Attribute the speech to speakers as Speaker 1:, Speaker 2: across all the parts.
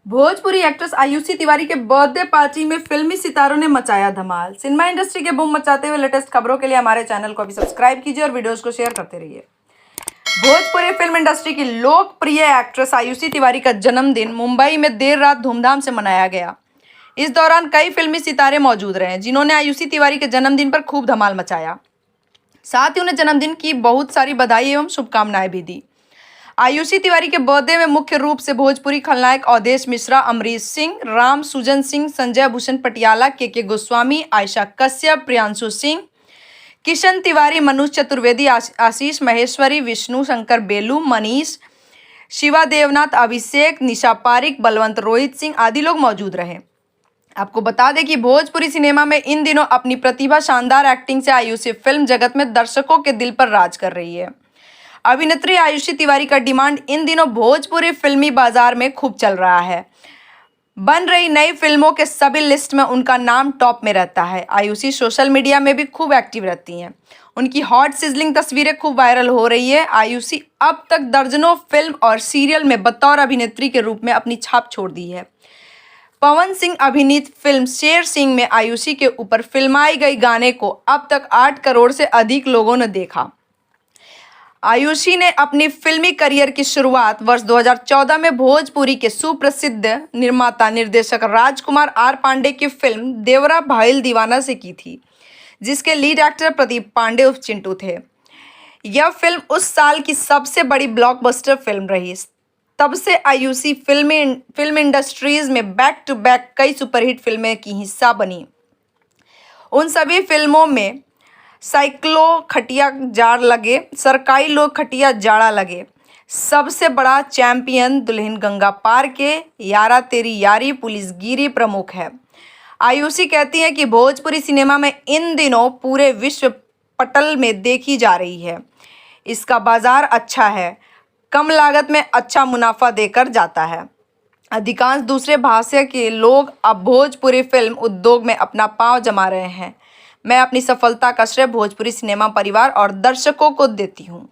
Speaker 1: Bhojpuri actress Ayushi Tiwari के birthday party में फिल्मी सितारों ने मचाया धमाल। सिनेमा इंडस्ट्री के बूम मचाते हुए लेटेस्ट खबरों के लिए हमारे चैनल को अभी सब्सक्राइब कीजिए और वीडियोस को शेयर करते रहिए। भोजपुरी फिल्म इंडस्ट्री की लोकप्रिय एक्ट्रेस आयुषी तिवारी का जन्मदिन मुंबई में देर रात धूमधाम से मनाया गया। इस दौरान कई फिल्मी सितारे मौजूद रहे जिन्होंने आयुषी तिवारी के जन्मदिन पर खूब धमाल मचाया। साथ ही उन्हें जन्मदिन की बहुत सारी बधाई एवं शुभकामनाएं भी दी। आयुषी तिवारी के बर्थडे में मुख्य रूप से भोजपुरी खलनायक अवधेश मिश्रा, अमरीश सिंह, राम सुजन सिंह, संजय भूषण पटियाला, के गोस्वामी, आयशा कश्यप, प्रियांशु सिंह, किशन तिवारी, मनुष चतुर्वेदी, आशीष महेश्वरी, विष्णु शंकर बेलू, मनीष, शिवा देवनाथ, अभिषेक, निशा पारिक, बलवंत रोहित सिंह आदि लोग मौजूद रहे। आपको बता दें कि भोजपुरी सिनेमा में इन दिनों अपनी प्रतिभा, शानदार एक्टिंग से आयुषी फिल्म जगत में दर्शकों के दिल पर राज कर रही है। अभिनेत्री आयुषी तिवारी का डिमांड इन दिनों भोजपुरी फिल्मी बाजार में खूब चल रहा है। बन रही नई फिल्मों के सभी लिस्ट में उनका नाम टॉप में रहता है। आयुषी सोशल मीडिया में भी खूब एक्टिव रहती हैं। उनकी हॉट सिजलिंग तस्वीरें खूब वायरल हो रही है। आयुषी अब तक दर्जनों फिल्म और सीरियल में बतौर अभिनेत्री के रूप में अपनी छाप छोड़ दी है। पवन सिंह अभिनीत फिल्म शेर सिंह में आयुषी के ऊपर फिल्माई गई गाने को अब तक 8 करोड़ से अधिक लोगों ने देखा। आयुषी ने अपनी फिल्मी करियर की शुरुआत वर्ष 2014 में भोजपुरी के सुप्रसिद्ध निर्माता निर्देशक राजकुमार आर पांडे की फिल्म देवरा भाईल दीवाना से की थी, जिसके लीड एक्टर प्रदीप पांडे उर्फ चिंटू थे। यह फिल्म उस साल की सबसे बड़ी ब्लॉकबस्टर फिल्म रही। तब से आयुषी फिल्म इंडस्ट्रीज में बैक टू बैक कई सुपरहिट फिल्में की हिस्सा बनी। उन सभी फिल्मों में साइक्लो खटिया जाड़ लगे, सरकाई लोग खटिया जाड़ा लगे, सबसे बड़ा चैंपियन, दुल्हन गंगा पार के, यारा तेरी यारी, पुलिस गिरी प्रमुख है। आयुषी कहती हैं कि भोजपुरी सिनेमा में इन दिनों पूरे विश्व पटल में देखी जा रही है। इसका बाजार अच्छा है, कम लागत में अच्छा मुनाफा देकर जाता है। अधिकांश दूसरे भाषा के लोग अब भोजपुरी फिल्म उद्योग में अपना पांव जमा रहे हैं। मैं अपनी सफलता का श्रेय भोजपुरी सिनेमा परिवार और दर्शकों को देती हूँ।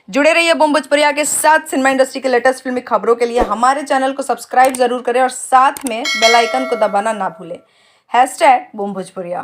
Speaker 1: जुड़े रहिए बूम भोजपुरिया के साथ। सिनेमा इंडस्ट्री के लेटेस्ट फिल्मी खबरों के लिए हमारे चैनल को सब्सक्राइब जरूर करें और साथ में बेल आइकन को दबाना ना भूलें। #बूम भोजपुरिया।